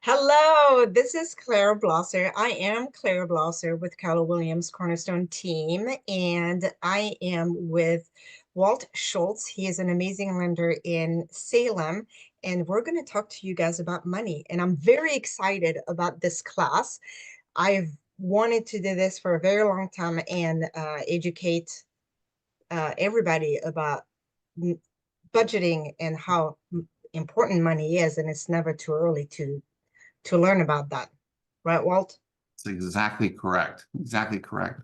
Hello, this is Claire Blosser. I am Claire Blosser with Keller Williams Cornerstone Team, and I am with Walt Schulz. He is an amazing lender in Salem, and we're going to talk to you guys about money. And I'm very excited about this class. I've wanted to do this for a very long time and educate everybody about budgeting and how important money is, and it's never too early to learn about that. Right, Walt? That's exactly correct. Exactly correct.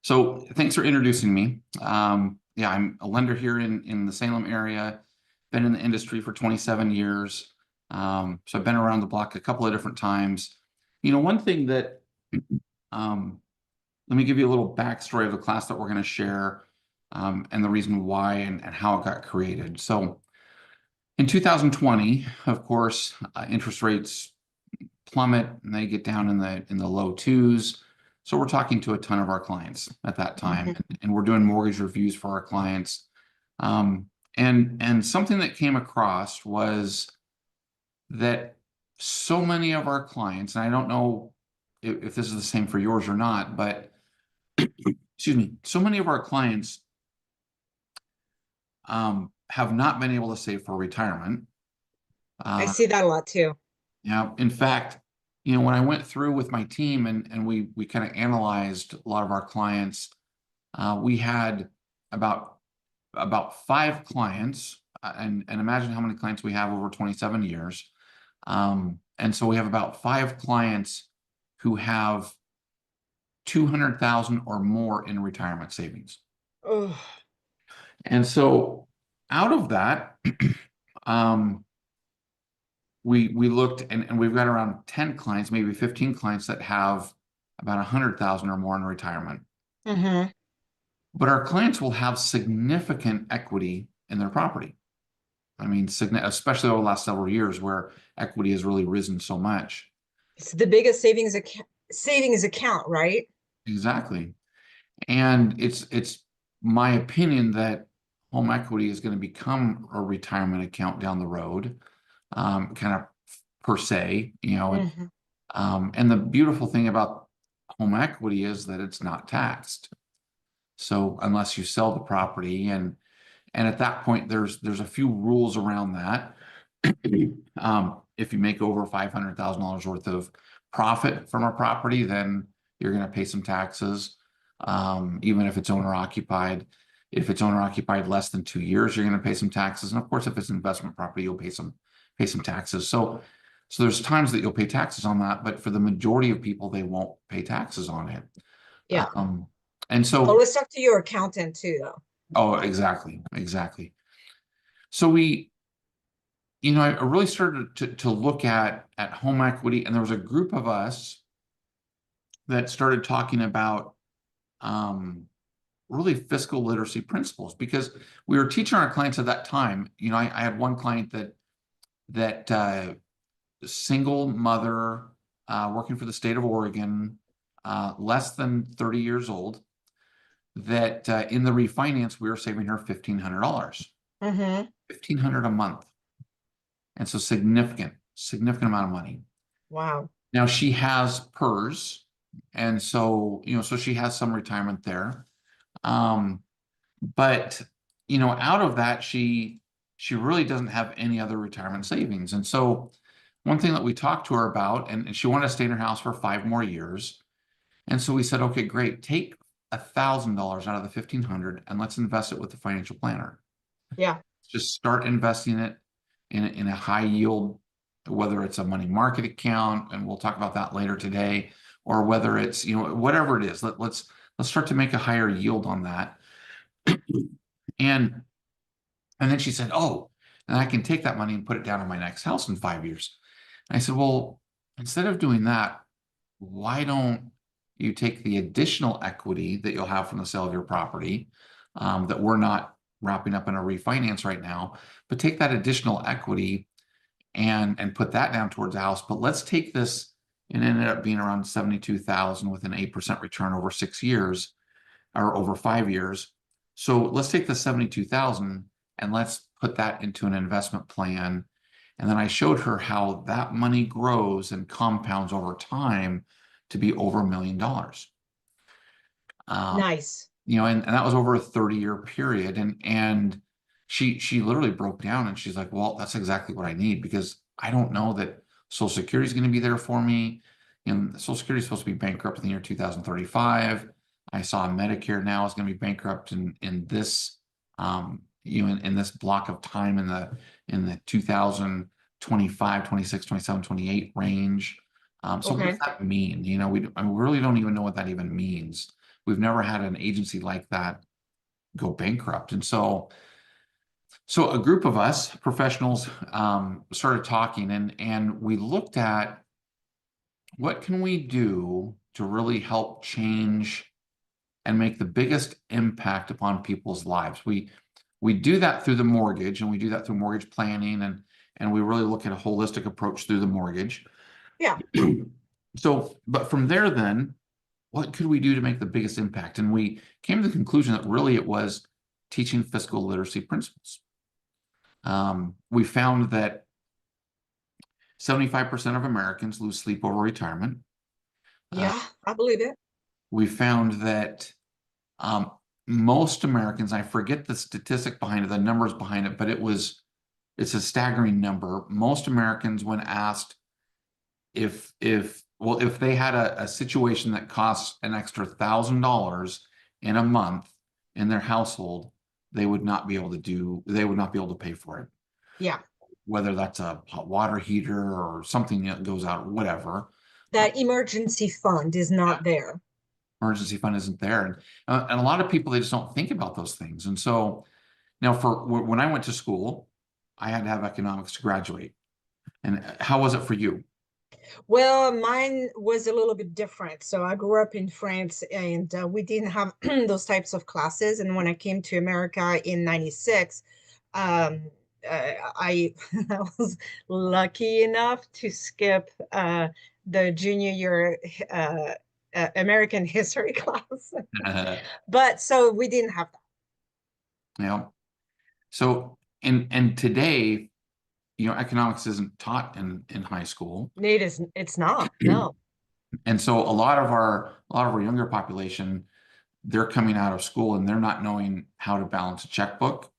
So thanks for introducing me. Yeah, I'm a lender here in the Salem area, been in the industry for 27 years. So I've been around the block a couple of different times. One thing that, let me give you a little backstory of the class that we're going to share, and the reason why and how it got created. So in 2020, of course, interest rates plummet and they get down in the low twos. So we're talking to a ton of our clients at that time, and we're doing mortgage reviews for our clients. And something that came across was that so many of our clients, and I don't know if this is the same for yours or not, but excuse me, so many of our clients have not been able to save for retirement. I Uh, see that a lot too. Yeah, in fact, when I went through with my team and we kind of analyzed a lot of our clients, we had about five clients, and imagine how many clients we have over 27 years. And so we have about five clients who have 200,000 or more in retirement savings. Oh, And so out of that, um, we looked and we've got around 10 clients, maybe 15 clients that have about 100,000 or more in retirement. mm-hmm. But our clients will have significant equity in their property. I mean, especially over the last several years where equity has really risen so much. It's the biggest savings account, right? Exactly. And it's my opinion that home equity is going to become a retirement account down the road, kind of per se, Mm-hmm. and the beautiful thing about home equity is that it's not taxed. So unless you sell the property, and at that point, there's a few rules around that. If you make over $500,000 worth of profit from a property, then you're going to pay some taxes, even if it's owner occupied. If it's owner occupied less than 2 years, you're going to pay some taxes. And of course, if it's investment property, you'll pay some taxes. So there's times that you'll pay taxes on that, but for the majority of people, they won't pay taxes on it. Yeah. Um, and so, Always talk to your accountant too, though. oh, exactly, exactly. So I really started to look at home equity, and there was a group of us that started talking about really fiscal literacy principles, because we were teaching our clients at that time. I had one client that single mother, working for the state of Oregon, less than 30 years old, that in the refinance, we were saving her $1,500, Mm-hmm. $1,500 a month. And so significant amount of money. Wow. Now she has PERS, and so, so she has some retirement there. But, out of that, she really doesn't have any other retirement savings. And so one thing that we talked to her about, and she wanted to stay in her house for 5 more years. And so we said, okay, great, take $1,000 out of the 1,500 and let's invest it with the financial planner. Yeah. Just start investing it in a high yield, whether it's a money market account, and we'll talk about that later today, or whether it's, whatever it is, let's start to make a higher yield on that. And then she said, oh, and I can take that money and put it down on my next house in 5 years. And I said, well, instead of doing that, why don't you take the additional equity that you'll have from the sale of your property, that we're not wrapping up in a refinance right now, but take that additional equity and put that down towards the house. But let's take this, and it ended up being around 72,000 with an 8% return over 6 years or over 5 years. So let's take the 72,000 and let's put that into an investment plan. And then I showed her how that money grows and compounds over time to be over $1 million. Nice. And that was over a 30-year period. And she literally broke down and she's like, well, that's exactly what I need, because I don't know that Social Security is going to be there for me. And Social Security is supposed to be bankrupt in the year 2035. I saw Medicare now is going to be bankrupt in this, in this block of time in the 2025, 26, 27, 28 range. So what does Okay. that mean? I really don't even know what that even means. We've never had an agency like that go bankrupt. And so a group of us professionals started talking, and we looked at what can we do to really help change and make the biggest impact upon people's lives. We do that through the mortgage, and we do that through mortgage planning, and we really look at a holistic approach through the mortgage. Yeah. So, but from there, then, what could we do to make the biggest impact? And we came to the conclusion that really it was teaching fiscal literacy principles. We found that 75% of Americans lose sleep over retirement. Yeah, I believe it. We found that um, most Americans, I forget the statistic behind it, the numbers behind it, but it's a staggering number. Most Americans, when asked if they had a situation that costs an extra $1,000 in a month in their household, they would not be able to pay for it. Yeah. Whether that's a hot water heater or something that goes out, whatever. That emergency fund is not there. Emergency fund isn't there. And a lot of people, they just don't think about those things. And so now when I went to school, I had to have economics to graduate. And how was it for you? Well, mine was a little bit different. So I grew up in France, and we didn't have those types of classes. And when I came to America in 96, um, I, I was lucky enough to skip the junior year American history class. But so we didn't have Yeah. So, and today, economics isn't taught in high school. that. It's not, no. And so a lot of our younger population, they're coming out of school and they're not knowing how to balance a checkbook.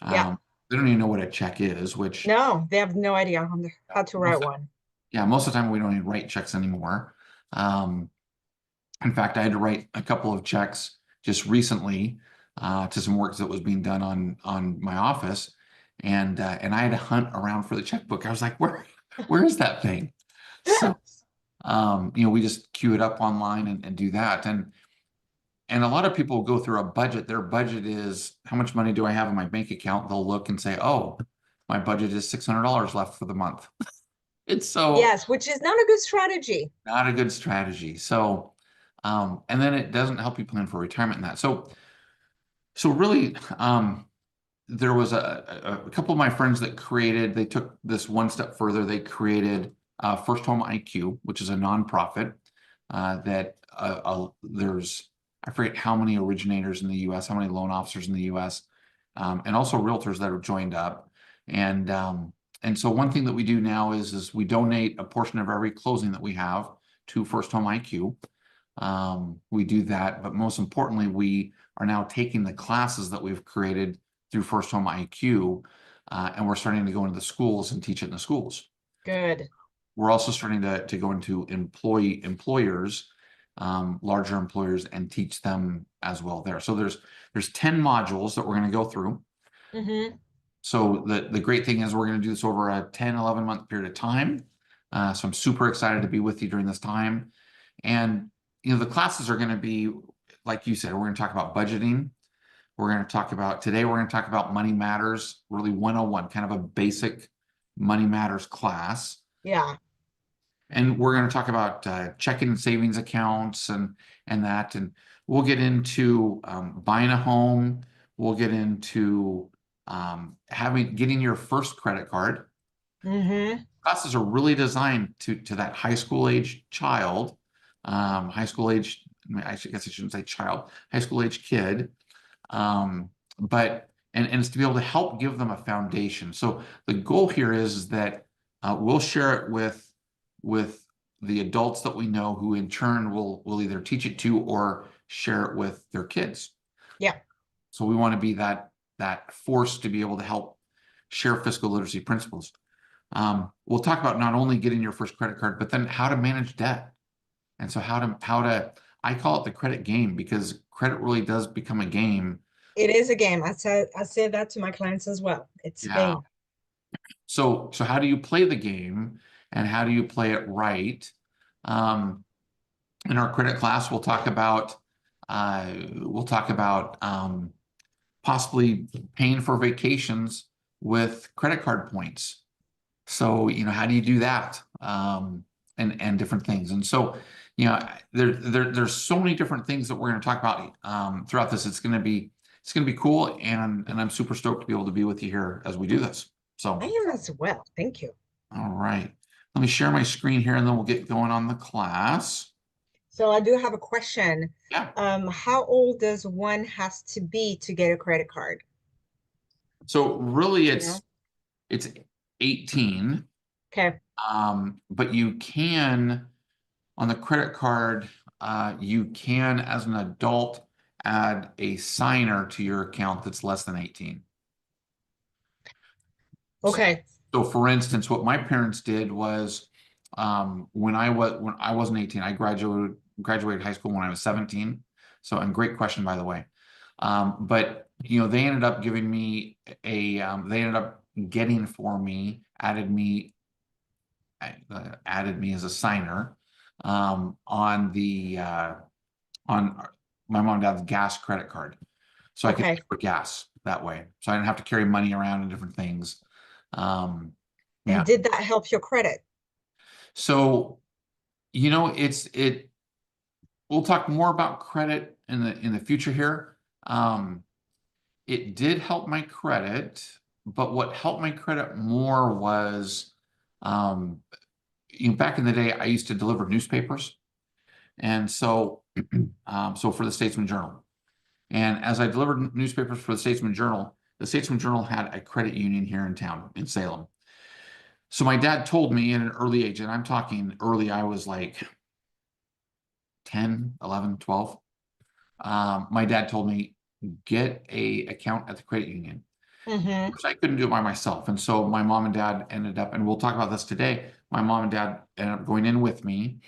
Yeah. They don't even know what a check is, which No, they have no idea how to write most, one. yeah, most of the time we don't even write checks anymore. Um, in fact, I had to write a couple of checks just recently to some work that was being done on my office, and I had to hunt around for the checkbook. I was like, where is that thing? So we just queue it up online and do that. And a lot of people go through a budget. Their budget is, how much money do I have in my bank account? They'll look and say, oh, my budget is $600 left for the month. It's so Yes, which is not a good strategy. not a good strategy. So, and then it doesn't help you plan for retirement and that. So really, there was a couple of my friends that they took this one step further. They created First Home IQ, which is a nonprofit that I forget how many originators in the U.S., how many loan officers in the U.S., and also realtors that have joined up. And so one thing that we do now is we donate a portion of every closing that we have to First Home IQ. We do that, but most importantly, we are now taking the classes that we've created through First Home IQ, and we're starting to go into the schools and teach it in the schools. Good. We're also starting to go into employers, larger employers, and teach them as well there. So there's 10 modules that we're going to go through. Mm-hmm. So the great thing is we're going to do this over a 10, 11 month period of time. So I'm super excited to be with you during this time. And, the classes are going to be, like you said, we're going to talk about budgeting. Today we're going to talk about money matters, really 101, kind of a basic money matters class. Yeah. And we're going to talk about checking and savings accounts and that. And we'll get into buying a home. We'll get into getting your first credit card. Mm-hmm. Classes are really designed to that high school age child, high school age, I guess I shouldn't say child, high school age kid. But and it's to be able to help give them a foundation. So the goal here is that we'll share it with the adults that we know, who in turn will either teach it to or share it with their kids. Yeah. So we want to be that force to be able to help share fiscal literacy principles. We'll talk about not only getting your first credit card, but then how to manage debt. And so how to I call it the credit game, because credit really does become a game. It is a game. I say that to my clients as well. It's a Yeah. game. So how do you play the game, and how do you play it right? Um, in our credit class, we'll talk about possibly paying for vacations with credit card points. So, how do you do that? And different things. And so, there's so many different things that we're going to talk about throughout this. It's going to be cool, and I'm super stoked to be able to be with you here as we do this. So, I am as well. Thank you. all right. Let me share my screen here, and then we'll get going on the class. So I do have a question. Yeah. How old does one has to be to get a credit card? So really, You know? it's 18. Okay. But you can, on the credit card, you can, as an adult, add a signer to your account that's less than 18. Okay. So for instance, what my parents did was, when I wasn't 18, I graduated high school when I was 17. So, and great question, by the way. But they ended up giving me they ended up getting for me, added me as a signer on my mom and dad's gas credit card, so I could pay Okay. for gas that way. So I didn't have to carry money around and different things. And Yeah. did that help your credit? So it. We'll talk more about credit in the future here. It did help my credit, but what helped my credit more was, um, back in the day, I used to deliver newspapers. And so, so for the Statesman Journal. And as I delivered newspapers for the Statesman Journal had a credit union here in town in Salem. So my dad told me at an early age, and I'm talking early, I was like 10, 11, 12. My dad told me, get a account at the credit union. Mm-hmm. Which I couldn't do it by myself. And so my mom and dad ended up, and we'll talk about this today, my mom and dad ended up going in with me,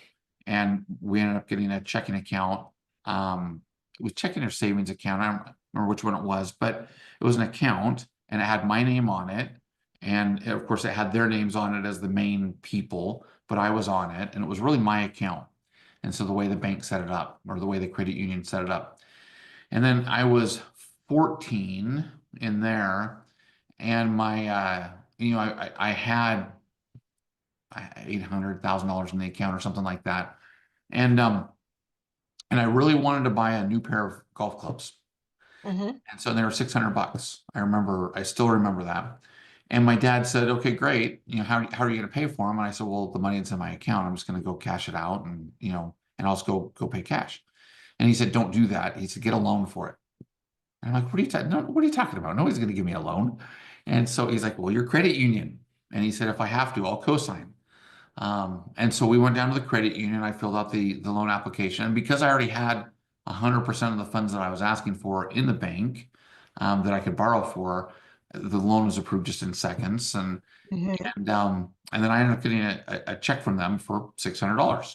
and we ended up getting a checking account. It was checking or savings account. I don't remember which one it was, but it was an account, and it had my name on it. And of course, it had their names on it as the main people, but I was on it, and it was really my account. And so the way the bank set it up, or the way the credit union set it up. And then I was 14 in there, and I had $800,000 in the account or something like that. And I really wanted to buy a new pair of golf clubs. Mm-hmm. And so they were $600. I still remember that. And my dad said, okay, great. How are you going to pay for them? And I said, well, the money that's in my account, I'm just going to go cash it out, and I'll just go pay cash. And he said, don't do that. He said, get a loan for it. And I'm like, what are you talking about? Nobody's going to give me a loan. And so he's like, well, your credit union. And he said, if I have to, I'll co-sign. And so we went down to the credit union. I filled out the loan application. And because I already had 100% of the funds that I was asking for in the bank, that I could borrow for, the loan was approved just in seconds. Mm-hmm. And then I ended up getting a check from them for $600.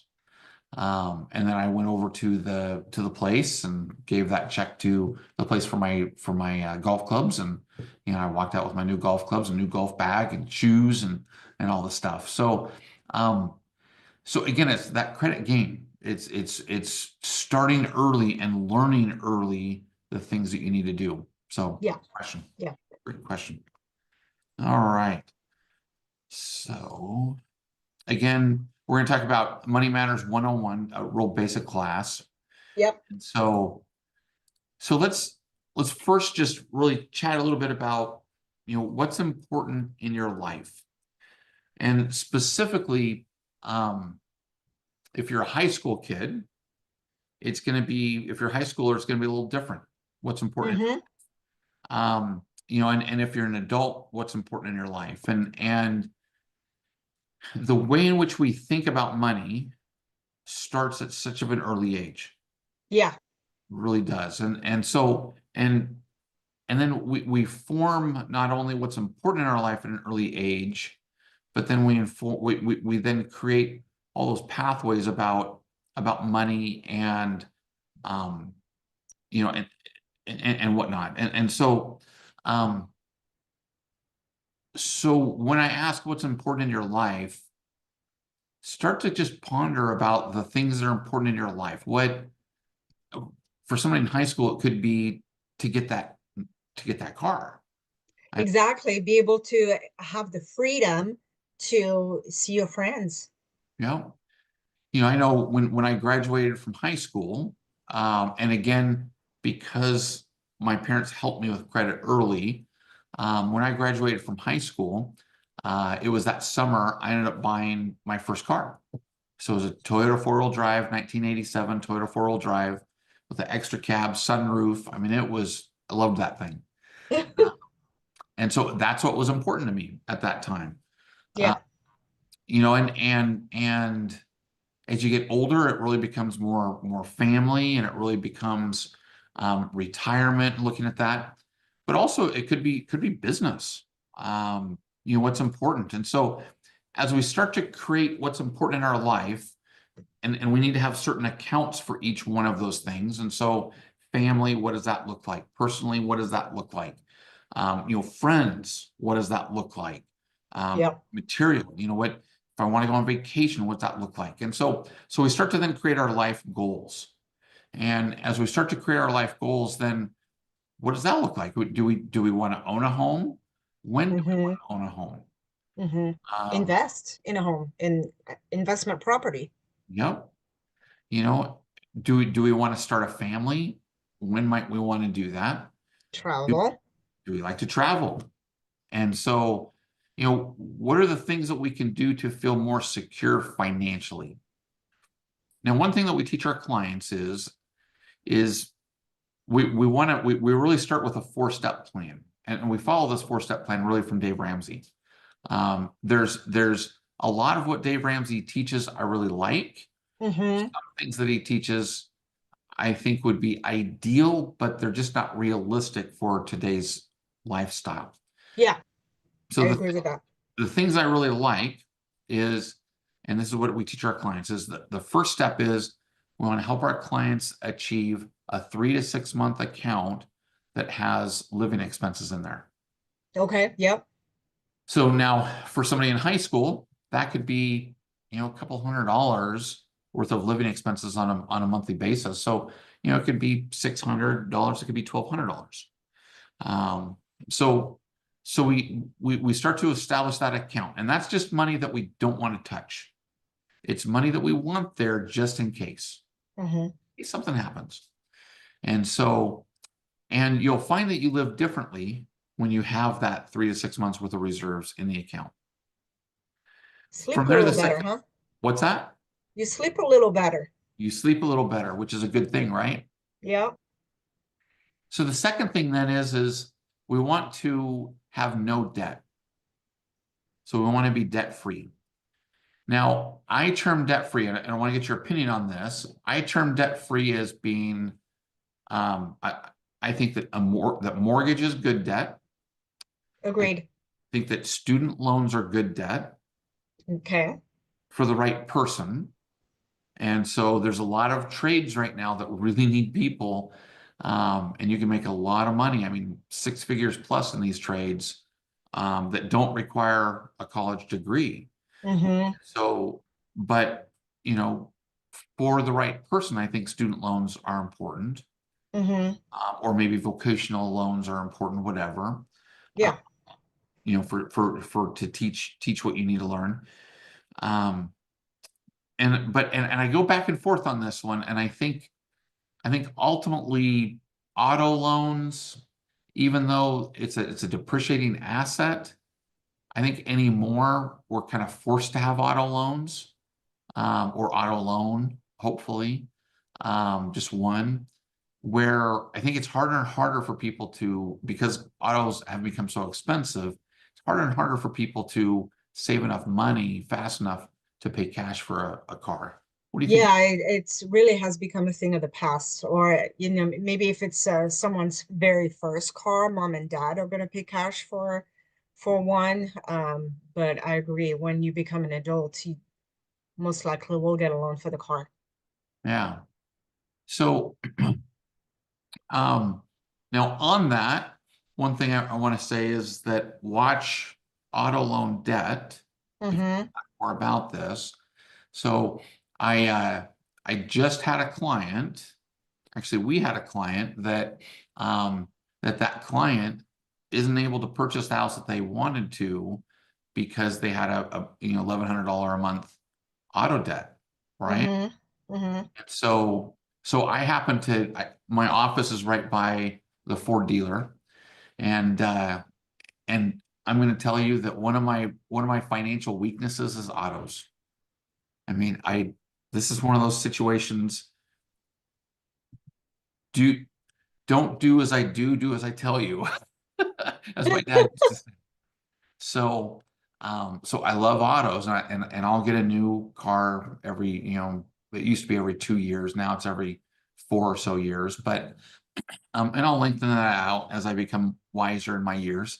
And then I went over to the place and gave that check to the place for my golf clubs, and I walked out with my new golf clubs, a new golf bag, and shoes, and all the stuff. So again, it's that credit game. It's starting early and learning early the things that you need to do. So, Yeah. question, Yeah. great question. All right. So again, we're going to talk about Money Matters 101, a real basic class. Yep. And so let's first just really chat a little bit about, what's important in your life. And specifically, if you're a high school kid, if you're a high schooler, it's going to be a little different. What's important. Mm-hmm. and if you're an adult, what's important in your life, and the way in which we think about money starts at such of an early age. Yeah, It really does. And then we form not only what's important in our life at an early age, but then we then create all those pathways about money and um you know and whatnot. Um so when I ask what's important in your life, start to just ponder about the things that are important in your life. What For somebody in high school, it could be to get that car. I, exactly. Be able to have the freedom to see your friends. you know, I know when I graduated from high school, and again, because my parents helped me with credit early, when I graduated from high school, it was that summer I ended up buying my first car. So it was a Toyota four-wheel drive, 1987 Toyota four-wheel drive with the extra cab, sunroof. I mean, I loved that thing. And so that's what was important to me at that time. Uh, Yeah, and as you get older, it really becomes more family, and it really becomes retirement, looking at that. But also it could be business. What's important. And so as we start to create what's important in our life, and we need to have certain accounts for each one of those things. And so family, what does that look like? Personally, what does that look like? Friends, what does that look like? yeah. Material, what if I want to go on vacation, what's that look like? And so we start to then create our life goals. And as we start to create our life goals, then what does that look like? Do we want to own a home? When do we Mm-hmm. want to own a home? Mm-hmm. Um, Invest in a home, in investment property, yep. You know, do we want to start a family? When might we want to do that? Do, travel. do we like to travel? And so, what are the things that we can do to feel more secure financially? Now, one thing that we teach our clients is we really start with a four-step plan, and we follow this four-step plan really from Dave Ramsey. There's a lot of what Dave Ramsey teaches I really like. Mm-hmm. Some things that he teaches I think would be ideal, but they're just not realistic for today's lifestyle. Yeah, So I the agree with that. the things I really like is, and this is what we teach our clients, is that the first step is we want to help our clients achieve a 3 to 6 month account that has living expenses in there. Okay, yep. So now for somebody in high school, that could be, a couple $100 worth of living expenses on a monthly basis. So, it could be $600, it could be $1,200. Um, so we start to establish that account, and that's just money that we don't want to touch. It's money that we want there just Mm-hmm. in case something happens. And you'll find that you live differently when you have that 3 to 6 months worth of reserves in the account. Sleep From a there, the little better, second, huh? what's that? You sleep a little better. You sleep a little better, which is a good thing, right? Yeah. So the second thing then is we want to have no debt. So we want to be debt free. Now, I term debt free, and I want to get your opinion on this. I term debt free as being, I think that that mortgage is good debt. I Agreed. think that student loans are good debt Okay. for the right person. And so there's a lot of trades right now that really need people. And you can make a lot of money. I mean, 6 figures plus in these trades that don't require a college degree. Mm-hmm. So, but, you know, for the right person, I think student loans are important, Mm-hmm. or maybe vocational loans are important, whatever. Uh, Yeah. for to teach what you need to learn. Um, and I go back and forth on this one, and I think ultimately auto loans, even though it's a depreciating asset, I think anymore we're kind of forced to have auto loans, or auto loan, hopefully, just one. where I think it's harder and harder for people to, because autos have become so expensive, it's harder and harder for people to save enough money fast enough to pay cash for a car. What do you think? Yeah, it's really has become a thing of the past. Or, maybe if it's someone's very first car, mom and dad are going to pay cash for one. But I agree, when you become an adult, you most likely will get a loan for the car. Yeah. So, um, now on that, one thing I want to say is that watch auto loan debt. If you Mm-hmm. talk more about this. So I I just had a client, actually we had a client that that client isn't able to purchase the house that they wanted to because they had a $1,100 a month auto debt, right? Mm-hmm. Mm-hmm. So I happen to my office is right by the Ford dealer, and and I'm going to tell you that one of my financial weaknesses is autos. I mean, this is one of those situations. Do don't do as I do, do as I tell you, as my dad used to say. So, so I love autos, and I'll get a new car every, it used to be every 2 years. Now it's every 4 or so years. But and I'll lengthen that out as I become wiser in my years.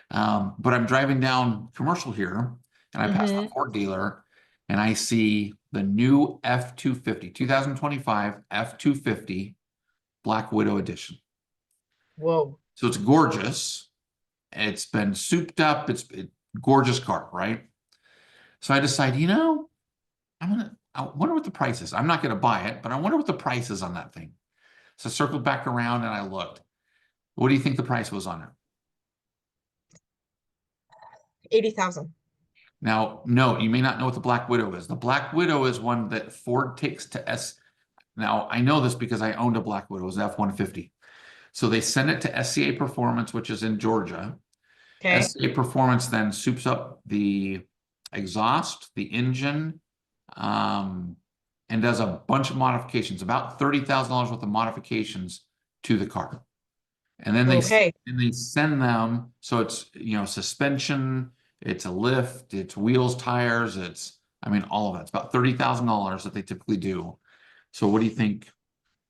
But I'm driving down commercial here, and I pass the Mm-hmm. Ford dealer, and I see the new F-250, 2025 F-250 Black Widow Edition. Whoa. So it's gorgeous. It's been souped up. It's a gorgeous car, right? So I decide, I wonder what the price is. I'm not going to buy it, but I wonder what the price is on that thing. So I circled back around and I looked. What do you think the price was on it? 80,000. Now, no, you may not know what the Black Widow is. The Black Widow is one that Ford takes to S. Now, I know this because I owned a Black Widow, it was F-150. So they send it to SCA Performance, which is in Georgia. Okay. SCA Performance then soups up the exhaust, the engine, um, and does a bunch of modifications, about $30,000 worth of modifications to the car. And then Okay. they send them, so it's, suspension, it's a lift, it's wheels, tires, I mean, all of it. It's about $30,000 that they typically do. So what do you think?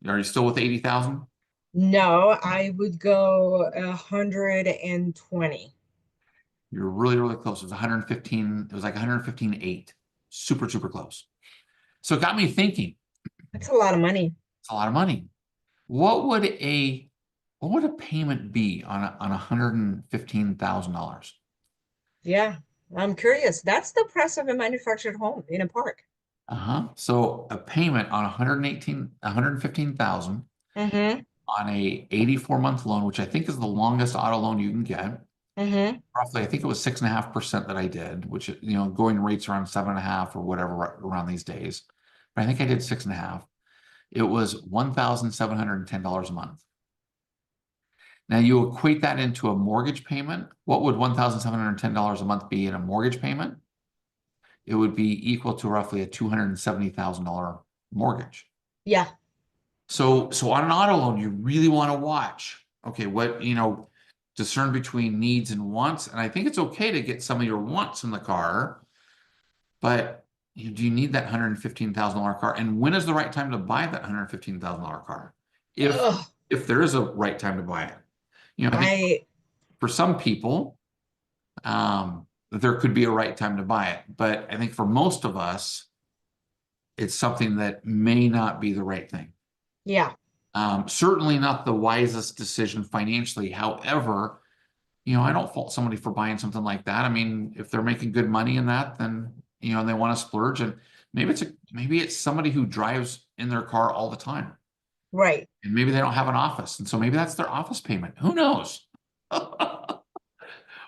Are you still with 80,000? No, I would go 120. You're really, really close. It was 115, it was like 115.8. Super, super close. So it got me thinking, That's a lot of money. it's a lot of money. What would a payment be on $115,000? Yeah, I'm curious. That's the price of a manufactured home in a park. Uh-huh. So a payment on 115,000 Mm-hmm. on a 84-month loan, which I think is the longest auto loan you can get. Mm-hmm. Roughly, I think it was 6.5% that I did, which, going rates around 7.5 or whatever around these days. But I think I did 6.5. It was $1,710 a month. Now you equate that into a mortgage payment. What would $1,710 a month be in a mortgage payment? It would be equal to roughly a $270,000 mortgage. Yeah. So on an auto loan, you really want to watch, okay, discern between needs and wants. And I think it's okay to get some of your wants in the car, but do you need that $115,000 car? And when is the right time to buy that $115,000 car? If Ugh. if there is a right time to buy it. I think I for some people, there could be a right time to buy it. But I think for most of us, it's something that may not be the right thing. yeah. Certainly not the wisest decision financially. However, I don't fault somebody for buying something like that. I mean, if they're making good money in that, then they want to splurge, and maybe it's somebody who drives in their car all the time, Right. and maybe they don't have an office, and so maybe that's their office payment. Who knows?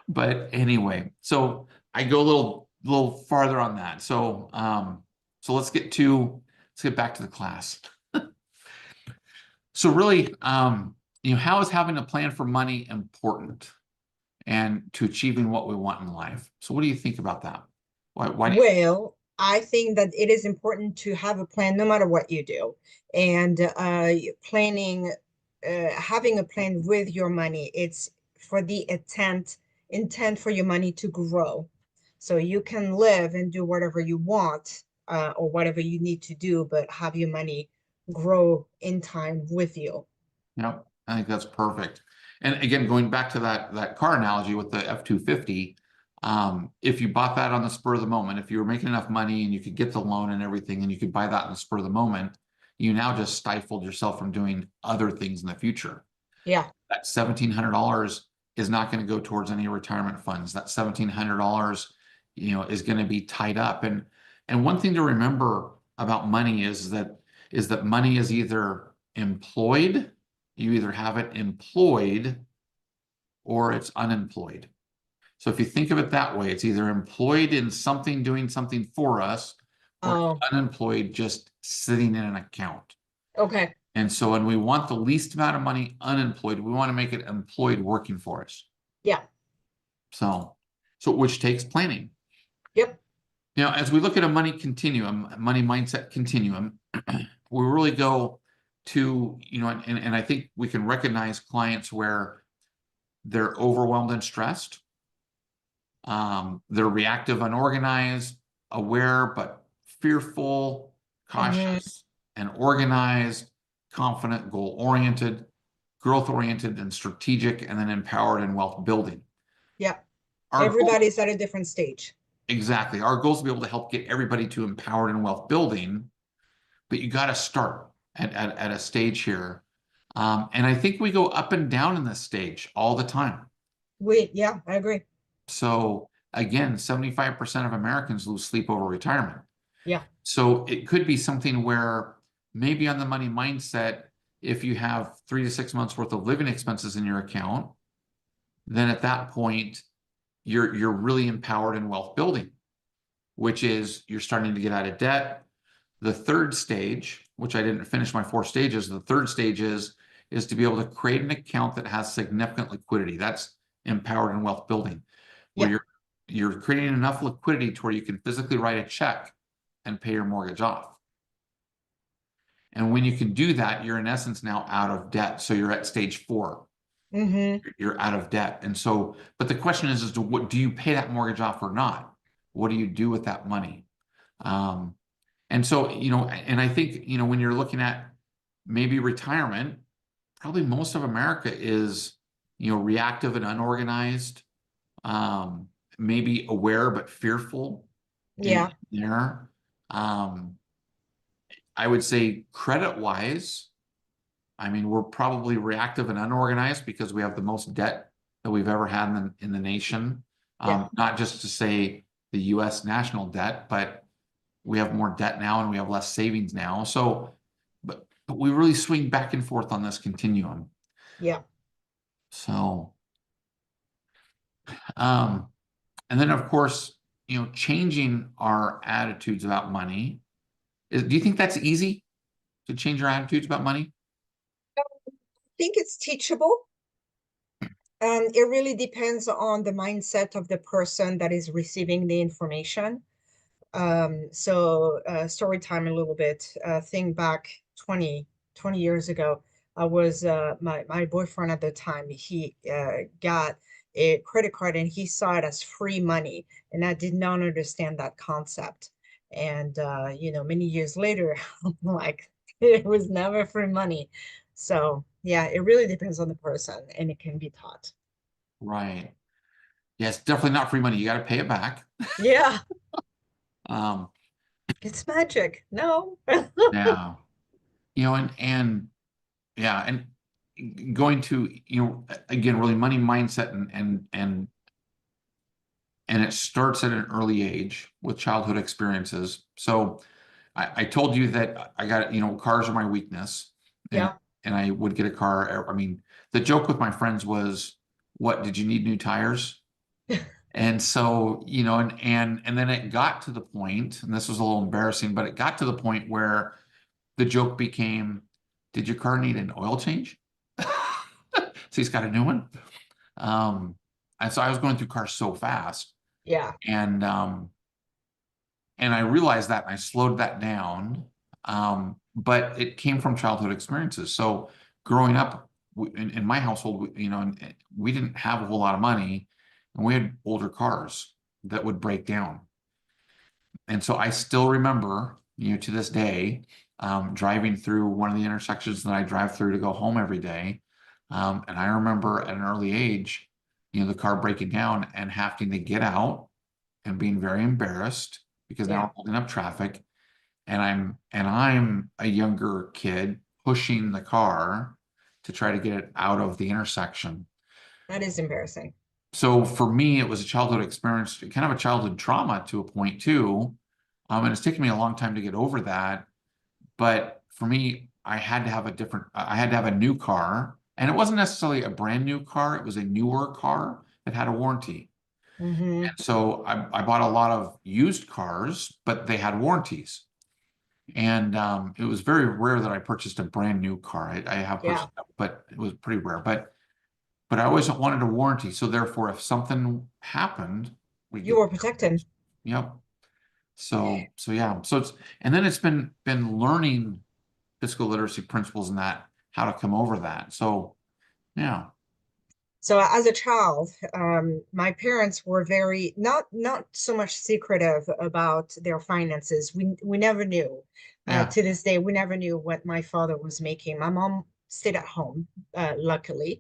But anyway, so I go a little farther on that. So let's get back to the class. So really, how is having a plan for money important and to achieving what we want in life? So what do you think about that? Why do you? Well, I think that it is important to have a plan no matter what you do. And planning having a plan with your money. It's for the intent for your money to grow. So you can live and do whatever you want, or whatever you need to do, but have your money grow in time with you. Yep, I think that's perfect. And again, going back to that car analogy with the F-250, if you bought that on the spur of the moment, if you were making enough money and you could get the loan and everything, and you could buy that on the spur of the moment, you now just stifled yourself from doing other things in the future. Yeah. That $1,700 is not going to go towards any retirement funds. That $1,700, is going to be tied up. And one thing to remember about money is that money is either employed, you either have it employed or it's unemployed. So if you think of it that way, it's either employed in something, doing something for us, or Oh, unemployed, just sitting in an account. okay. And so when we want the least amount of money unemployed, we want to make it employed working for us. Yeah. So which takes planning. Yep. As we look at a money continuum, money mindset continuum, we really go to, and I think we can recognize clients where they're overwhelmed and stressed. They're reactive, unorganized, aware, but fearful, Mm-hmm. cautious, and organized, confident, goal-oriented, growth-oriented, and strategic, and then empowered and wealth building. Yep. Our goal, Everybody's at a different stage. exactly. Our goal is to be able to help get everybody to empowered and wealth building, but you got to start at a stage here. And I think we go up and down in this stage all the time. Yeah, I agree. So again, 75% of Americans lose sleep over retirement. Yeah. So it could be something where maybe on the money mindset, if you have 3 to 6 months worth of living expenses in your account, then at that point, you're really empowered in wealth building, which is you're starting to get out of debt. The third stage, which I didn't finish my 4 stages, the third stage is to be able to create an account that has significant liquidity. That's empowered in wealth building, where Yeah. you're creating enough liquidity to where you can physically write a check and pay your mortgage off. And when you can do that, you're in essence now out of debt. So you're at stage 4. Mm-hmm. You're out of debt. And so, but the question is to what do you pay that mortgage off or not? What do you do with that money? And so, and I think, when you're looking at maybe retirement, probably most of America is, reactive and unorganized, maybe aware but fearful in Yeah. there. I would say credit wise, I mean, we're probably reactive and unorganized because we have the most debt that we've ever had in the nation. Yeah. Not just to say the US national debt, but we have more debt now and we have less savings now. So, but we really swing back and forth on this continuum. Yeah. So, um, and then of course, changing our attitudes about money. Do you think that's easy to change your attitudes about money? I think it's teachable. And it really depends on the mindset of the person that is receiving the information. Story time a little bit. Think back 20 years ago. I was my boyfriend at the time. He got a credit card and he saw it as free money, and I did not understand that concept. And many years later, I'm like, it was never free money. So yeah, it really depends on the person, and it can be taught. Right. Yeah, it's definitely not free money. You got to pay it back. Yeah, Um, it's magic. No. yeah. And yeah, and going to, again, really money mindset and it starts at an early age with childhood experiences. So I told you that I got, cars are my weakness, and Yeah. and I would get a car. I mean, the joke with my friends was, what, did you need new tires? And so, and then it got to the point, and this was a little embarrassing, but it got to the point where the joke became, did your car need an oil change? So he's got a new one. Um, and so I was going through cars so fast, Yeah. and I realized that and I slowed that down. But it came from childhood experiences. So growing up, in my household, and we didn't have a whole lot of money, and we had older cars that would break down. And so I still remember, to this day, driving through one of the intersections that I drive through to go home every day. And I remember at an early age, the car breaking down and having to get out and being very embarrassed because now Yeah, we're holding up traffic. And I'm a younger kid pushing the car to try to get it out of the intersection. that is embarrassing. So for me, it was a childhood experience, kind of a childhood trauma to a point too. And it's taken me a long time to get over that. But for me, I had to have a new car. And it wasn't necessarily a brand new car. It was a newer car that had a warranty. Mm-hmm. And so I bought a lot of used cars, but they had warranties. And it was very rare that I purchased a brand new car. I have Yeah, purchased, but it was pretty rare. But I always wanted a warranty. So therefore, if something happened, we you get, were protected. yep. So yeah. So and then it's been learning fiscal literacy principles and that, how to come over that. So yeah. So as a child, my parents were very not so much secretive about their finances. We never knew. Yeah. To this day, we never knew what my father was making. My mom stayed at home, luckily,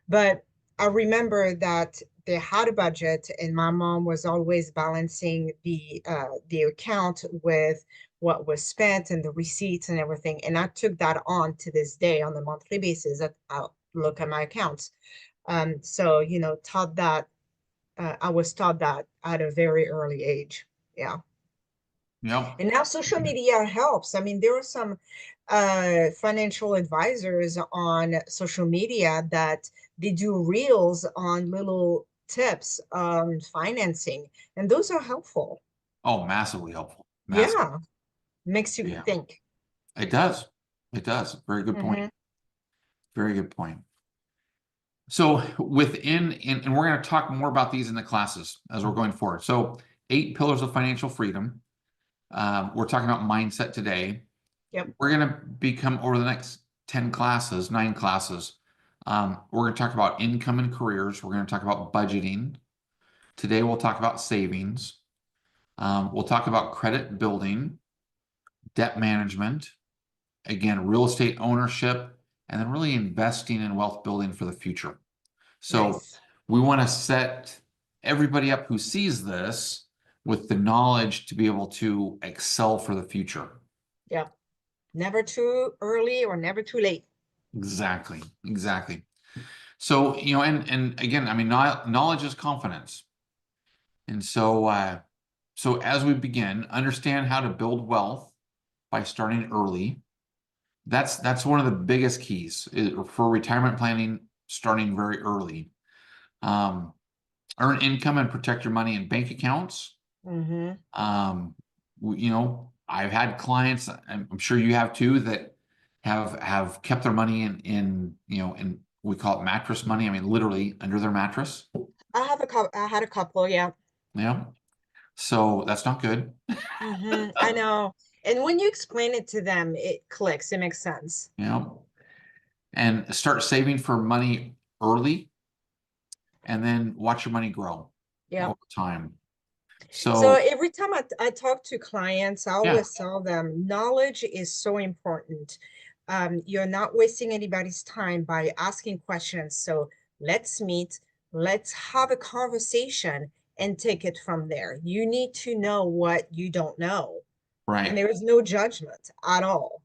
but I remember that they had a budget, and my mom was always balancing the account with what was spent and the receipts and everything. And I took that on to this day on a monthly basis. I'll look at my accounts. So, taught that I was taught that at a very early age. Yeah. Yep. And now social media helps. I mean, there are some financial advisors on social media that they do reels on little tips on financing, and those are helpful. Oh, massively helpful. Massive. Yeah, makes you Yeah. think. It does. It does. Very good point. Hmm. Very good point. So and we're going to talk more about these in the classes as we're going forward. So 8 pillars of financial freedom. We're talking about mindset today. Yep. We're going to become over the next 10 classes, 9 classes. We're going to talk about income and careers. We're going to talk about budgeting. Today, we'll talk about savings. We'll talk about credit building, debt management, again, real estate ownership, and then really investing in wealth building for the future. So Nice. we want to set everybody up who sees this with the knowledge to be able to excel for the future. Yep. Never too early or never too late. Exactly. Exactly. So, and again, I mean, knowledge is confidence. And so as we begin, understand how to build wealth by starting early. That's one of the biggest keys for retirement planning, starting very early. Um, Earn income and protect your money in bank accounts. Hmm. Um, I've had clients, I'm sure you have too, that have kept their money in we call it mattress money. I mean, literally under their mattress. I had a couple, yeah. Yeah. So that's not good. I know. And when you explain it to them, it clicks. It makes sense. Yeah. And start saving for money early and then watch your money grow Yeah. over time. So So every time I talk to clients, I yeah, always tell them knowledge is so important. You're not wasting anybody's time by asking questions. So let's meet, let's have a conversation and take it from there. You need to know what you don't know, and right. there is no judgment at all.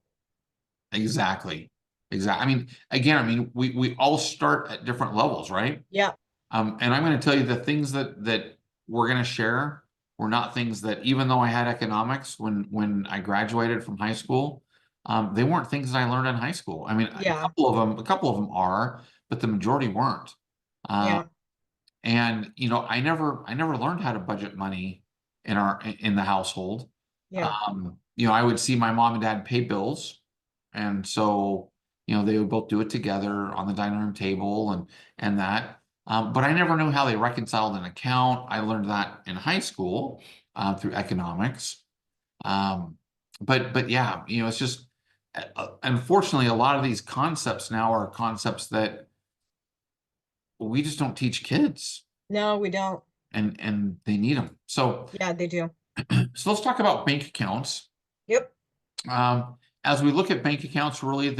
Exactly. Exactly. I mean, again, we all start at different levels, right? Yeah, And I'm going to tell you the things that we're going to share were not things that, even though I had economics when I graduated from high school, they weren't things that I learned in high school. I mean, yeah, a couple of them are, but the majority weren't. Uh, yeah, and I never learned how to budget money in the household. yeah, I would see my mom and dad pay bills, and so they would both do it together on the dining room table and that. But I never knew how they reconciled an account. I learned that in high school through economics. Um, but yeah, it's just unfortunately, a lot of these concepts now are concepts that we just don't teach kids, No, we don't. and they need them. So, Yeah, they do. so let's talk about bank accounts. Yep. As we look at bank accounts, really,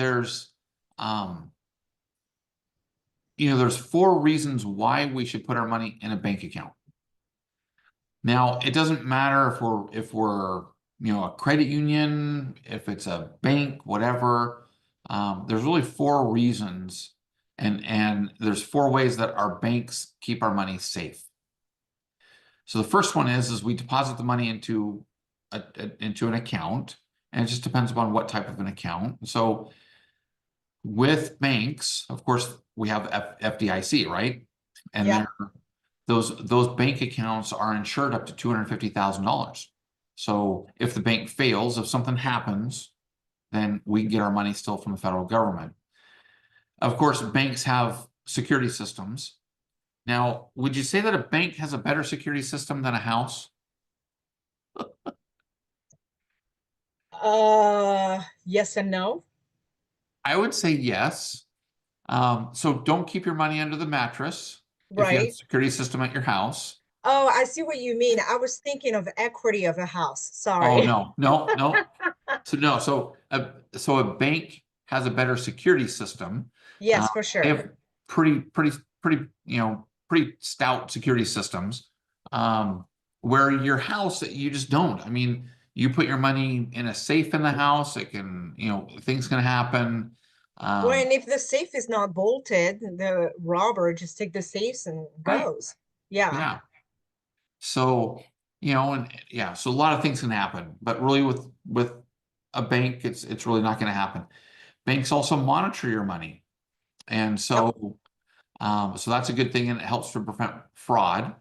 um, there's 4 reasons why we should put our money in a bank account. Now, it doesn't matter if we're a credit union, if it's a bank, whatever. There's really 4 reasons, and there's 4 ways that our banks keep our money safe. So the first one is we deposit the money into an account, and it just depends upon what type of an account. So with banks, of course, we have FDIC, right? And Yeah. those bank accounts are insured up to $250,000. So if the bank fails, if something happens, then we can get our money still from the federal government. Of course, banks have security systems. Now, would you say that a bank has a better security system than a house? Yes and no. I would say yes. So don't keep your money under the mattress if you have a Right. security system at your house. Oh, I see what you mean. I was thinking of equity of a house. Oh, Sorry. no, no, no. So no, so a bank has a better security system. Uh, Yes, for they sure. have pretty stout security systems. Um, where your house, you just don't. I mean, you put your money in a safe in the house, it can, things can happen. Well, Um, and if the safe is not bolted, the robber just take the safes and right, goes. Yeah. yeah. So, and yeah, so a lot of things can happen, but really with a bank, it's really not going to happen. Banks also monitor your money. And Yep. so that's a good thing, and it helps to prevent fraud.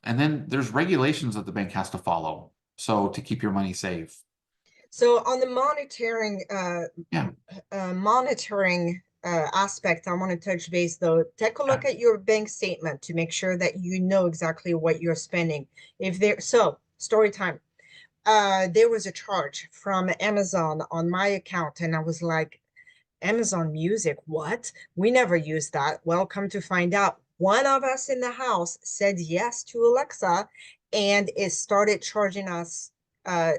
And then there's regulations that the bank has to follow, so to keep your money safe. So on the Yeah, monitoring aspect, I want to touch base though. Take a yeah, look at your bank statement to make sure that you know exactly what you're spending. If there, so story time. There was a charge from Amazon on my account, and I was like, Amazon Music, what? We never used that. Well, come to find out, one of us in the house said yes to Alexa, and it started charging us uh,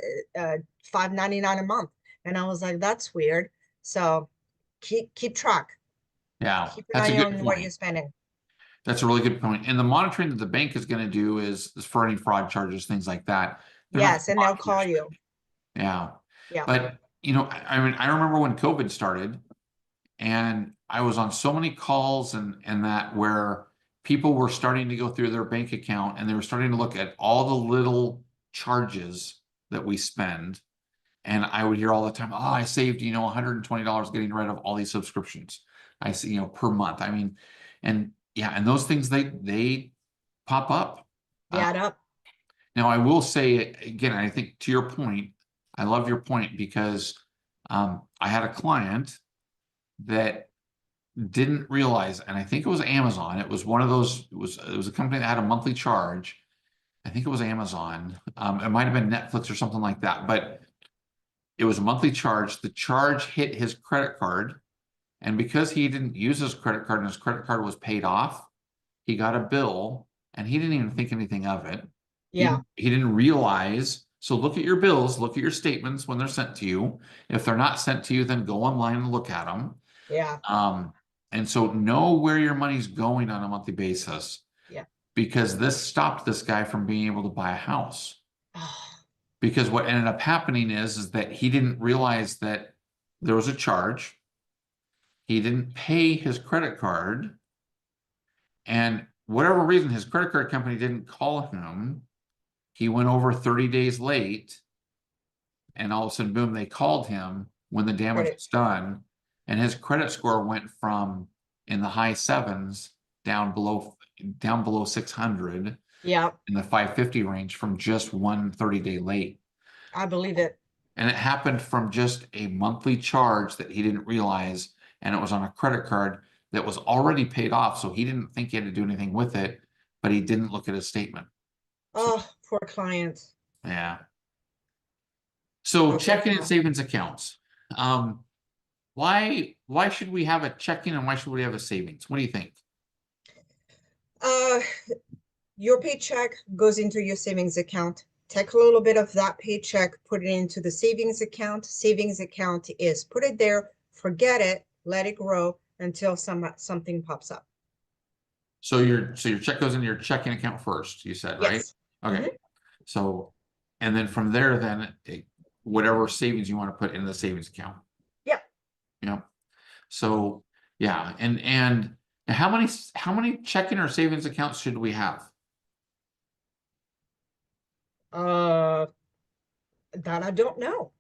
$5.99 a month. And I was like, that's weird. So keep track. yeah. Keep an That's a eye good on what you're point. spending. That's a really good point. And the monitoring that the bank is going to do is for any fraud charges, things like that. They're not going Yes, to and they'll monitor your call you. spending. Yeah. Yeah. But, I mean, I remember when COVID started, and I was on so many calls and that where people were starting to go through their bank account, and they were starting to look at all the little charges that we spend. And I would hear all the time, oh, I saved, $120 getting rid of all these subscriptions. I see, per month. I mean, and yeah, and those things they pop up. They Uh, add up. Now I will say again, I think to your point, I love your point, because I had a client that didn't realize, and I think it was Amazon. It was one of those. It was a company that had a monthly charge. I think it was Amazon. It might have been Netflix or something like that, but it was a monthly charge. The charge hit his credit card, and because he didn't use his credit card and his credit card was paid off, he got a bill, and he didn't even think anything of it. He Yeah. he didn't realize. So look at your bills, look at your statements when they're sent to you. If they're not sent to you, then go online and look at them. Yeah. Um, and so know where your money's going on a monthly basis, Yeah. because this stopped this guy from being able to buy a house. Oh, Because what ended up happening is that he didn't realize that there was a charge. He didn't pay his credit card, and whatever reason, his credit card company didn't call him. He went over 30 days late, and all of a sudden, boom, they called him when the damage credit. was done, and his credit score went from in the high sevens down below 600 Yeah, in the 550 range from just one 30-day late. I believe it. And it happened from just a monthly charge that he didn't realize, and it was on a credit card that was already paid off, so he didn't think he had to do anything with it, but he didn't look at his statement. So Oh, poor client. yeah. So That's so checking and sad. savings accounts. Um, why should we have a checking and why should we have a savings? What do you think? Uh, your paycheck goes into your savings account. Take a little bit of that paycheck, put it into the savings account. Savings account is put it there, forget it, let it grow until something pops up. So your check goes into your checking account first, you said, right? Yes. Okay. Mhm. So, and then from there, then whatever savings you want to put in the savings account. Yeah. Yeah. So, yeah, and how many checking or savings accounts should we have? Uh, that I don't know.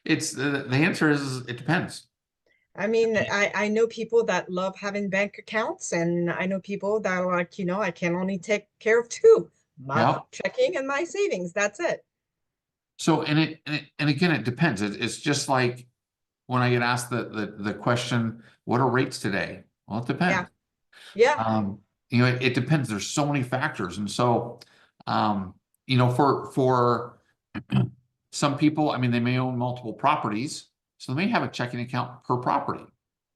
It's the answer is it depends. I mean, I know people that love having bank accounts, and I know people that are like, I can only take care of two, my Yeah. checking and my savings. That's it. So and again, it depends. It's just like when I get asked the question, what are rates today? Well, it Yeah. depends. Yeah. Um, it depends. There's so many factors, and so um, for some people, I mean, they may own multiple properties, so they may have a checking account per property.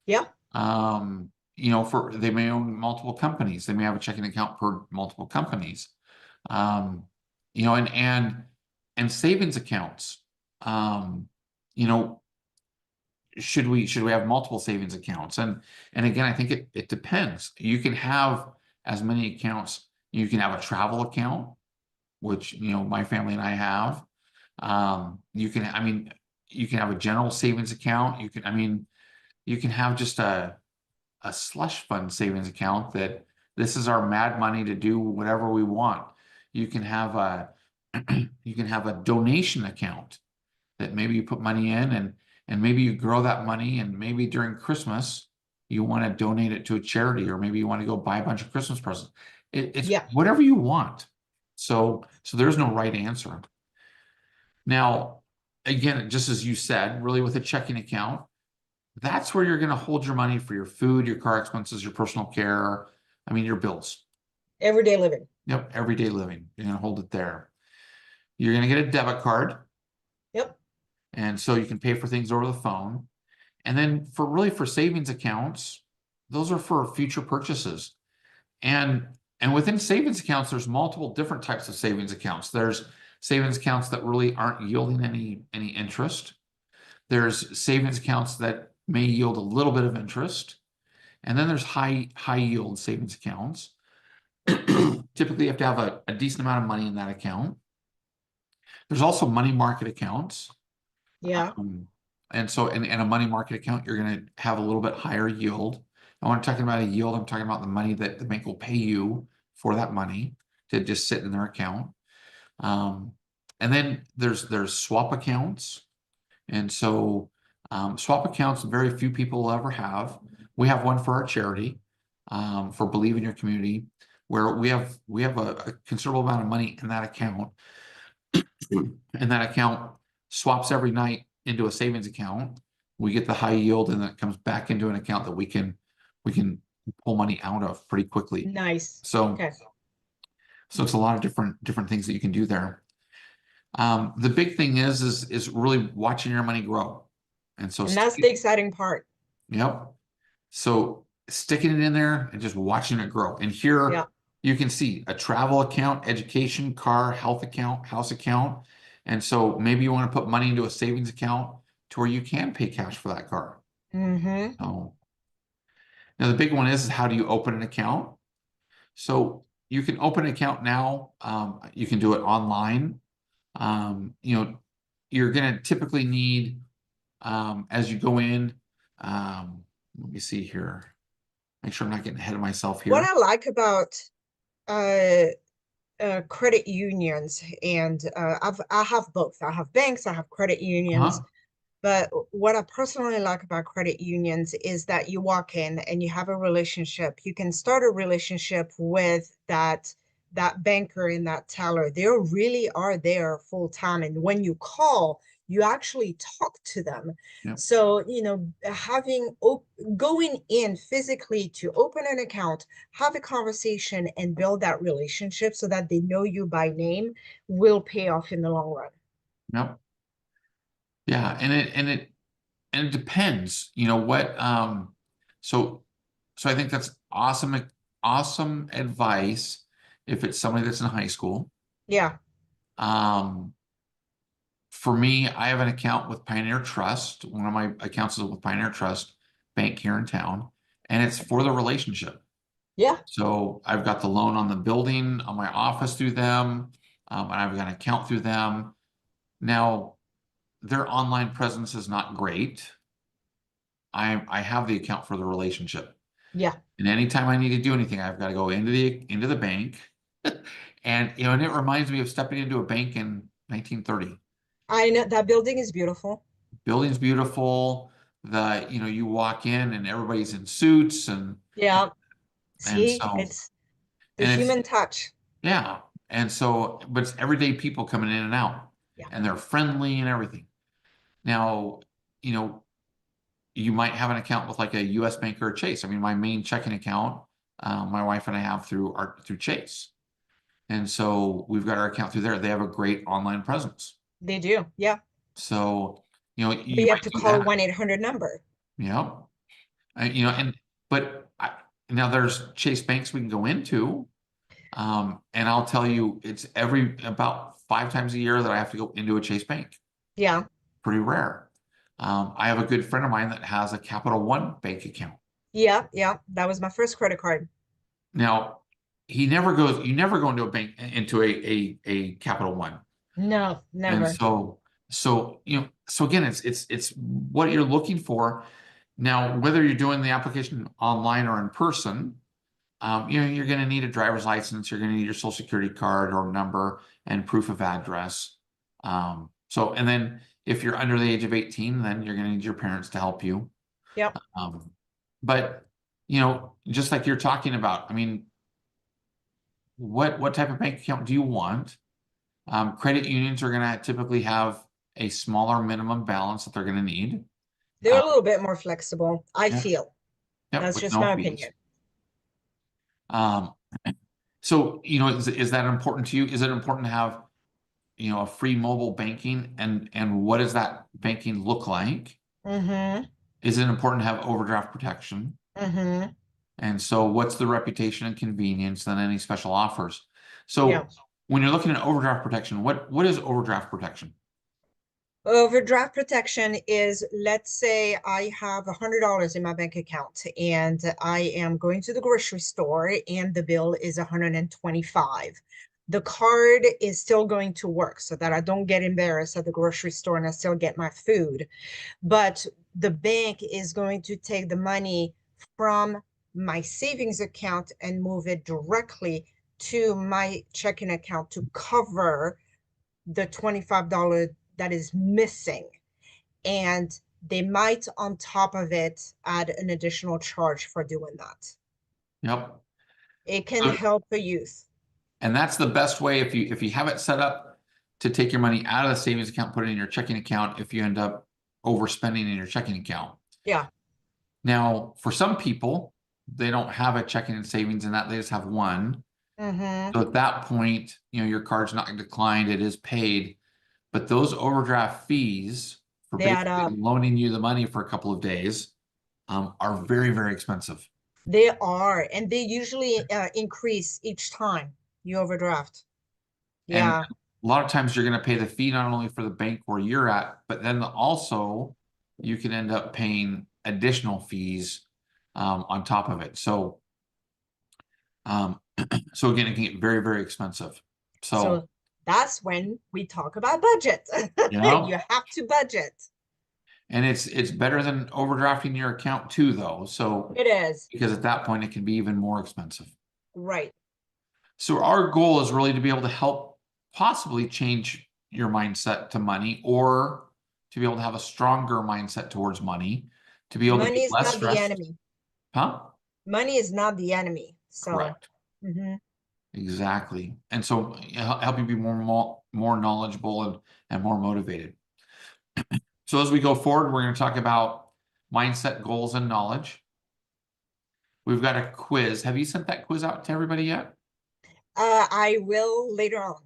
Yeah. For they may own multiple companies, they may have a checking account per multiple companies. Um, and savings accounts. Um, you know, should we have multiple savings accounts? And again, I think it depends. You can have as many accounts. You can have a travel account, which my family and I have. I mean, you can have a general savings account. You can have just a slush fund savings account that this is our mad money to do whatever we want. You can have a you can have a donation account that maybe you put money in and maybe you grow that money and maybe during Christmas you want to donate it to a charity or maybe you want to go buy a bunch of Christmas presents. It's Yeah. whatever you want. So there's no right answer. Now, again, just as you said, really with a checking account, that's where you're going to hold your money for your food, your car expenses, your personal care. I mean, your bills. Everyday living. Yep, everyday living. You're going to hold it there. You're going to get a debit card. Yep. And so you can pay for things over the phone. And then for savings accounts, those are for future purchases. And and within savings accounts, there's multiple different types of savings accounts. There's savings accounts that really aren't yielding any interest. There's savings accounts that may yield a little bit of interest. And then there's high yield savings accounts. Typically, you have to have a decent amount of money in that account. There's also money market accounts. Yeah. And so in a money market account, you're going to have a little bit higher yield. And when I'm talking about a yield, I'm talking about the money that the bank will pay you for that money to just sit in their account. Um, and then there's swap accounts. And so swap accounts, very few people will ever have. We have one for our charity, for Believe in Your Community, where we have a considerable amount of money in that account. And that account swaps every night into a savings account. We get the high yield and that comes back into an account that we can pull money out of pretty quickly. Nice. So Okay. so it's a lot of different things that you can do there. The big thing is really watching your money grow. And so And that's the exciting part. yep. So sticking it in there and just watching it grow. And here Yeah. you can see a travel account, education, car, health account, house account. And so maybe you want to put money into a savings account to where you can pay cash for that car. Mm-hmm. So now the big one is how do you open an account? So you can open an account now. You can do it online. Um, you know, you're going to typically need as you go in. Let me see here. Make sure I'm not getting ahead of myself What here. I like about uh credit unions, and I have both. I have banks, I have credit unions. Uh-huh. But what I personally like about credit unions is that you walk in and you have a relationship. You can start a relationship with that banker and that teller. They really are there full time. And when you call, you actually talk to them. Yep. So, going in physically to open an account, have a conversation and build that relationship so that they know you by name will pay off in the long run. Yep. Yeah, and it depends, you know what, so so I think that's awesome advice if it's somebody that's in high school. Yeah, Um, for me, I have an account with Pioneer Trust. One of my accounts is with Pioneer Trust Bank here in town, and it's for the relationship. yeah, So I've got the loan on the building, on my office through them, and I've got an account through them. Now, their online presence is not great. I have the account for the relationship. yeah. And anytime I need to do anything, I've got to go into the bank. And and it reminds me of stepping into a bank in 1930. I know that building is beautiful. Building's beautiful. You walk in and everybody's in suits Yeah. and See, so it's the and it's human touch. yeah. And so, but it's everyday people coming in and out, Yeah. and they're friendly and everything. Now, you know, you might have an account with like a US Bank or a Chase. I mean, my main checking account, my wife and I have through Chase. And so we've got our account through there. They have a great online presence. They do. Yeah. So, But you you have might to do call a that. 1-800 number. Yeah. And but now there's Chase banks we can go into. And I'll tell you, it's every about 5 times a year that I have to go into a Chase bank. Yeah. Pretty rare. I have a good friend of mine that has a Capital One bank account. Yeah. Yeah. That was my first credit card. Now, you never go into a bank into a Capital One. No, And never. so again, it's what you're looking for. Now, whether you're doing the application online or in person, you're going to need a driver's license. You're going to need your social security card or number and proof of address. And then if you're under the age of 18, then you're going to need your parents to help you. Yep. Um, but just like you're talking about, I mean, what type of bank account do you want? Credit unions are going to typically have a smaller minimum balance that they're going to need. They're Uh, a little bit more flexible, I yeah, feel. yeah, That's with just no my fees. opinion. Um, so, is that important to you? Is it important to have, a free mobile banking and what does that banking look like? Mm-hmm. Is it important to have overdraft protection? Mm-hmm. And so what's the reputation and convenience than any special offers? Yeah. So when you're looking at overdraft protection, what is overdraft protection? Overdraft protection is, let's say I have $100 in my bank account and I am going to the grocery store and the bill is 125. The card is still going to work so that I don't get embarrassed at the grocery store and I still get my food. But the bank is going to take the money from my savings account and move it directly to my checking account to cover the $25 that is missing. And they might, on top of it, add an additional charge for doing that. Yep. It can So help the youth. And that's the best way if you have it set up to take your money out of the savings account, put it in your checking account if you end up overspending in your checking account. Yeah. Now, for some people, they don't have a checking and savings in that they just have one. Mm-hmm. So at that point, your card's not declined, it is paid. But those overdraft fees for They add basically up. loaning you the money for a couple of days are very, very expensive. They are. And they usually increase each time you overdraft. And Yeah. a lot of times you're going to pay the fee not only for the bank where you're at, but then also you can end up paying additional fees on top of it. Um, so again, it can get very, very expensive. So, So that's when we talk about budget. you You know, have to budget. and it's better than overdrafting your account too, though. So It is. because at that point it can be even more expensive. Right. So our goal is really to be able to help possibly change your mindset to money or to be able to have a stronger mindset towards money, to be able to Money be is less not the stressed. enemy. Huh? Money is not the enemy. So, Correct. mhm. Exactly. And so help you be more knowledgeable and more motivated. So as we go forward, we're going to talk about mindset, goals, and knowledge. We've got a quiz. Have you sent that quiz out to everybody yet? I will later on.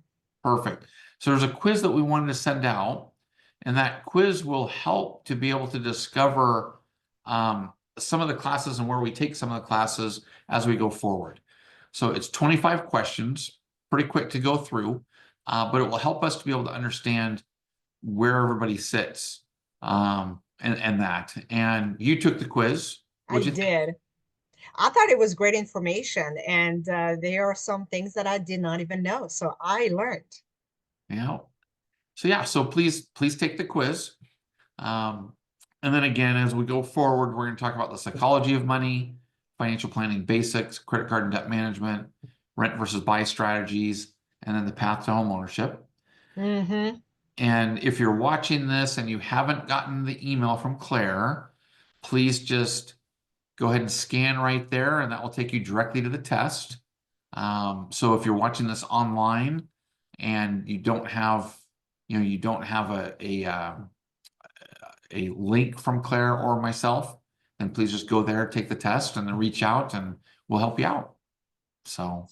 Perfect. So there's a quiz that we wanted to send out. And that quiz will help to be able to discover some of the classes and where we take some of the classes as we go forward. So it's 25 questions, pretty quick to go through, but it will help us to be able to understand where everybody sits and that. And you took the quiz. I What'd you think? did. I thought it was great information, and there are some things that I did not even know, so I learned. Yeah. So yeah, so please take the quiz. Um, and then again, as we go forward, we're going to talk about the psychology of money, financial planning basics, credit card and debt management, rent versus buy strategies, and then the path to homeownership. Mm-hmm. And if you're watching this and you haven't gotten the email from Claire, please just go ahead and scan right there, and that will take you directly to the test. So if you're watching this online and you don't have, you don't have a link from Claire or myself, then please just go there, take the test, and then reach out, and we'll help you out. So,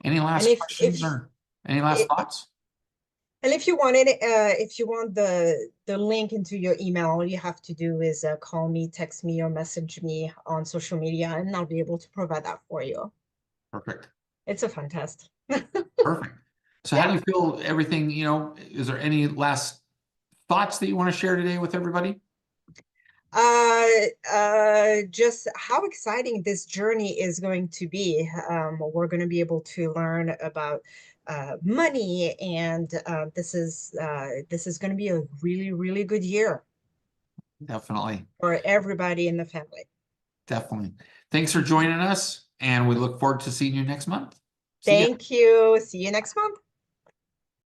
any And last questions or any last i- thoughts? and if you want it, if you want the link into your email, all you have to do is call me, text me, or message me on social media, and I'll be able to provide that for you. Perfect. It's a fun test. Perfect. So how do Yeah. you feel everything, is there any last thoughts that you want to share today with everybody? Just how exciting this journey is going to be. We're going to be able to learn about money, and this is going to be a really, really good year Definitely. for everybody in the family. Definitely. Thanks for joining us, and we look forward to seeing you next month. See ya. Thank you. See you next month.